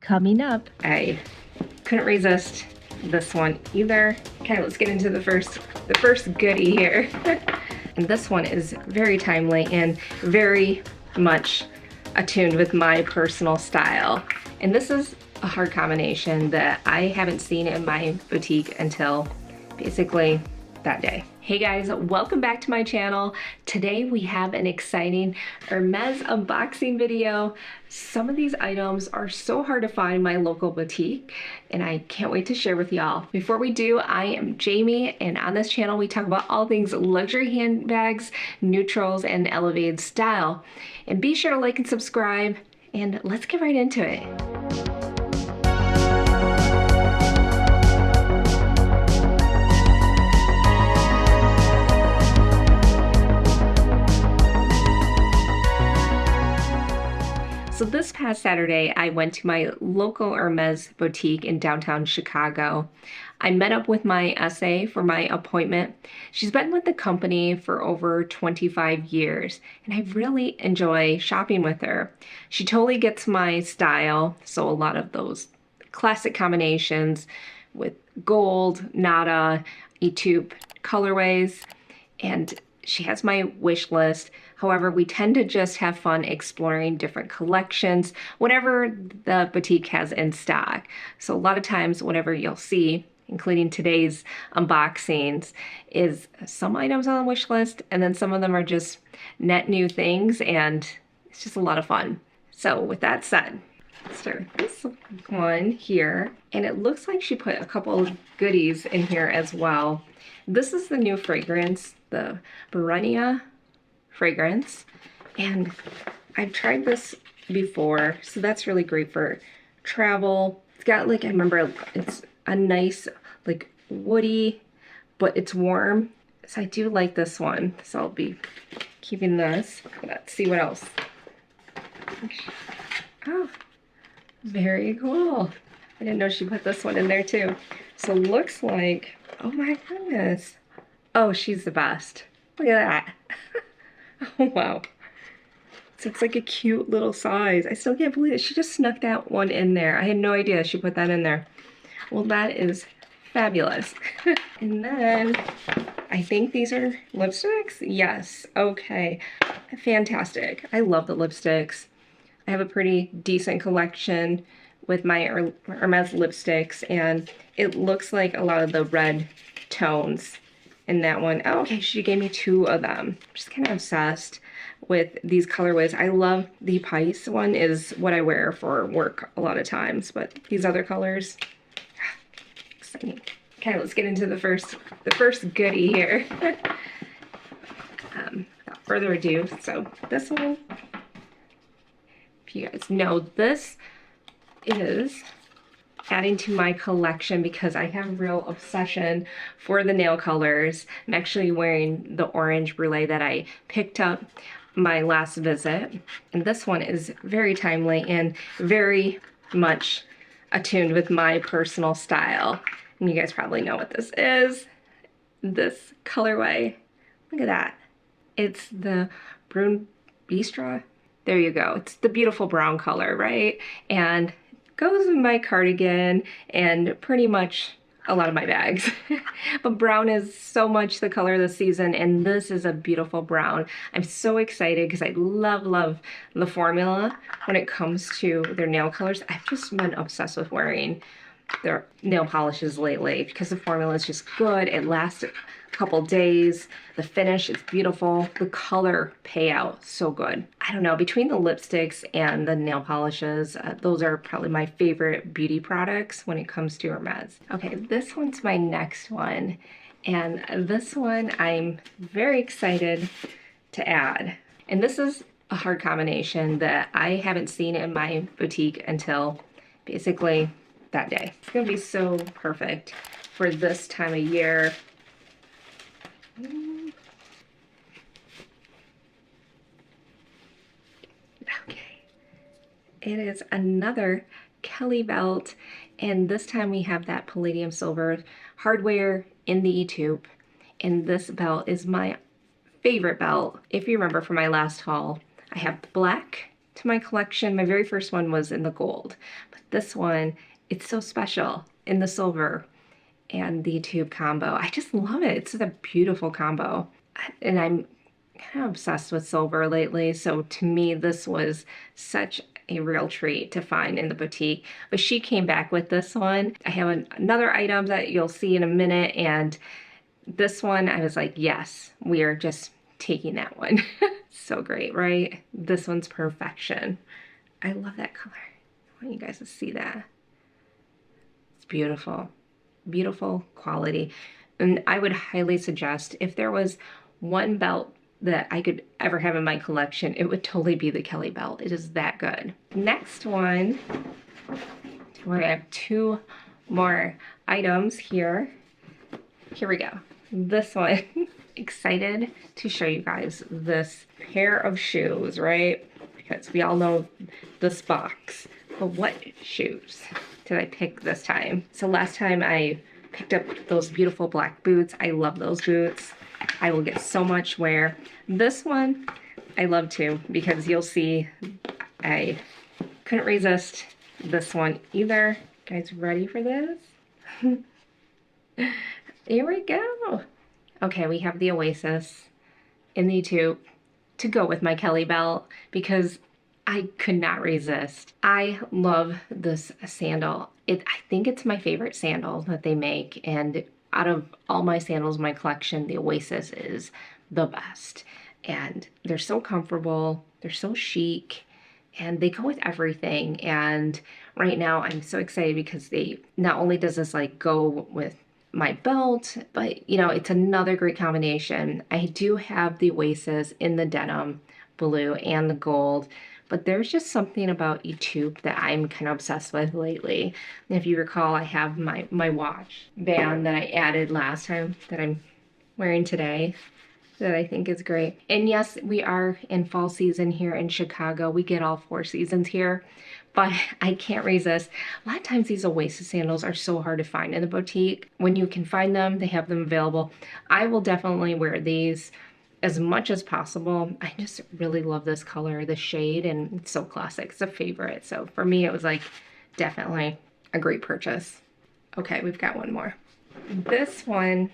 coming up. I couldn't resist this one either. Okay, let's get into the first goodie here. And this one is very timely and very much attuned with my personal style. And this is a hard combination that I haven't seen in my boutique until basically that day. Hey guys, welcome back to my channel. Today we have an exciting Hermes unboxing video. Some of these items are so hard to find in my local boutique and I can't wait to share with y'all. Before we do, I am Jamie and on this channel we talk about all things luxury handbags, neutrals, and elevated style. And be sure to like and subscribe and let's get right into it. So this past Saturday, I went to my local Hermes boutique in downtown Chicago. I met up with my SA for my appointment. She's been with the company for over 25 years, and I really enjoy shopping with her. She totally gets my style, so a lot of those classic combinations with gold, nada, etude colorways, and she has my wish list. However, we tend to just have fun exploring different collections, whatever the boutique has in stock. So a lot of times, whatever you'll see, including today's unboxings, is some items on the wish list, and then some of them are just net new things, and it's just a lot of fun. So with that said, let's start with this one here. And it looks like she put a couple of goodies in here as well. This is the new fragrance, the Barenia fragrance, and I've tried this before, so that's really great for travel. It's got like, I remember it's a nice like woody, but it's warm, so I do like this one, so I'll be keeping this. Let's see what else. Oh, very cool. I didn't know she put this one in there too. So looks like, oh my goodness, oh, she's the best. Look at that. Oh, wow. So it's like a cute little size. I still can't believe it. She just snuck that one in there. I had no idea she put that in there. Well, that is fabulous. And then I think these are lipsticks. Yes. Okay. Fantastic. I love the lipsticks. I have a pretty decent collection with my Hermes lipsticks, and it looks like a lot of the red tones in that one. Oh, okay, she gave me two of them. I'm just kind of obsessed with these colorways. I love the Pice one, is what I wear for work a lot of times, but these other colors, exciting. Okay, let's get into the first goodie here. Without further ado, so this one, if you guys know, this is adding to my collection because I have a real obsession for the nail colors. I'm actually wearing the orange brulee that I picked up my last visit, and this one is very timely and very much attuned with my personal style. And you guys probably know what this is. This colorway, look at that. It's the Brune Bistro. There you go. It's the beautiful brown color, right? And goes with my cardigan and pretty much a lot of my bags. But brown is so much the color of the season, and this is a beautiful brown. I'm so excited because I love the formula when it comes to their nail colors. I've just been obsessed with wearing their nail polishes lately because the formula is just good. It lasts a couple days. The finish is beautiful. The color payout, so good. I don't know, between the lipsticks and the nail polishes, those are probably my favorite beauty products when it comes to Hermes. Okay, this one's my next one, and this one I'm very excited to add. And this is a hard combination that I haven't seen in my boutique until basically that day. It's gonna be so perfect for this time of year. Okay, it is another Kelly belt, and this time we have that palladium silver hardware in the E-tube, and this belt is my favorite belt. If you remember from my last haul, I have the black to my collection. My very first one was in the gold, but this one, it's so special in the silver and the tube combo. I just love it. It's a beautiful combo. And I'm kind of obsessed with silver lately, so to me this was such a real treat to find in the boutique. But she came back with this one. I have another item that you'll see in a minute, and this one I was like, yes, we are just taking that one. So great, right? This one's perfection. I love that color. I want you guys to see that. It's beautiful. Beautiful quality. And I would highly suggest, if there was one belt that I could ever have in my collection, it would totally be the Kelly belt. It is that good. Next one, we have two more items here. Here we go. This one, excited to show you guys this pair of shoes, right? Because we all know this box, but what shoes did I pick this time? So last time I picked up those beautiful black boots. I love those boots. I will get so much wear. This one I love too, because you'll see I couldn't resist this one either. Guys, ready for this? Here we go. Okay, we have the Oasis in the tube to go with my Kelly belt because I could not resist. I love this sandal. I think it's my favorite sandal that they make, and out of all my sandals in my collection, the Oasis is the best. And they're so comfortable, they're so chic, and they go with everything. And right now I'm so excited because they not only does this like go with my belt, but you know, it's another great combination. I do have the Oasis in the denim blue and the gold, but there's just something about eTube that I'm kind of obsessed with lately. And if you recall, I have my watch band that I added last time that I'm wearing today that I think is great. And yes, we are in fall season here in Chicago. We get all 4 seasons here, but I can't resist. A lot of times these Oasis sandals are so hard to find in the boutique. When you can find them, they have them available. I will definitely wear these as much as possible. I just really love this color, the shade, and it's so classic. It's a favorite. So for me, it was like definitely a great purchase. Okay, we've got one more. This one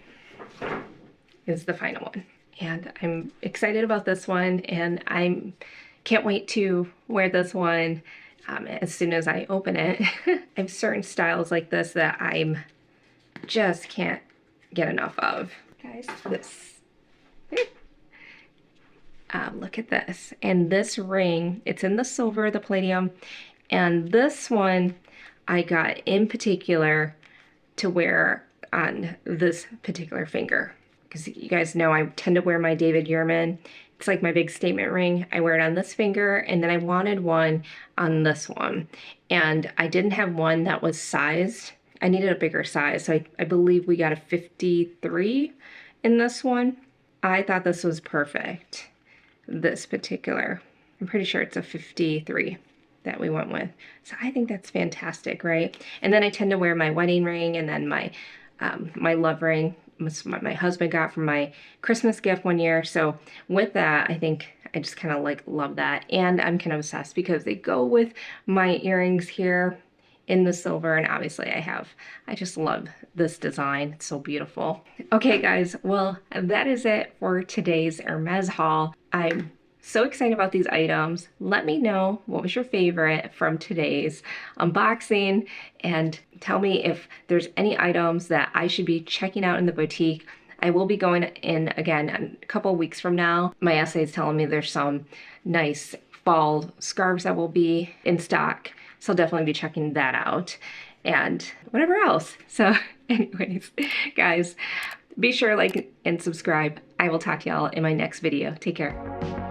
is the final one. And I'm excited about this one, and I can't wait to wear this one as soon as I open it. I have certain styles like this that I'm just can't get enough of. Guys, this. Look at this. And this ring, it's in the silver, the palladium, and this one I got in particular to wear on this particular finger. Because you guys know I tend to wear my David Yurman. It's like my big statement ring. I wear it on this finger, and then I wanted one on this one. And I didn't have one that was sized. I needed a bigger size, so I believe we got a 53 in this one. I thought this was perfect. This particular, I'm pretty sure it's a 53 that we went with. So I think that's fantastic, right? And then I tend to wear my wedding ring, and then my my love ring, my husband got from my Christmas gift one year. So with that, I think I just kind of like love that. And I'm kind of obsessed because they go with my earrings here in the silver, and obviously I just love this design. It's so beautiful. Okay guys, well, that is it for today's Hermes haul. I'm so excited about these items. Let me know what was your favorite from today's unboxing, and tell me if there's any items that I should be checking out in the boutique. I will be going in again a couple weeks from now. My essay is telling me there's some nice fall scarves that will be in stock, so I'll definitely be checking that out and whatever else. So anyways, guys, be sure to like and subscribe. I will talk to y'all in my next video. Take care.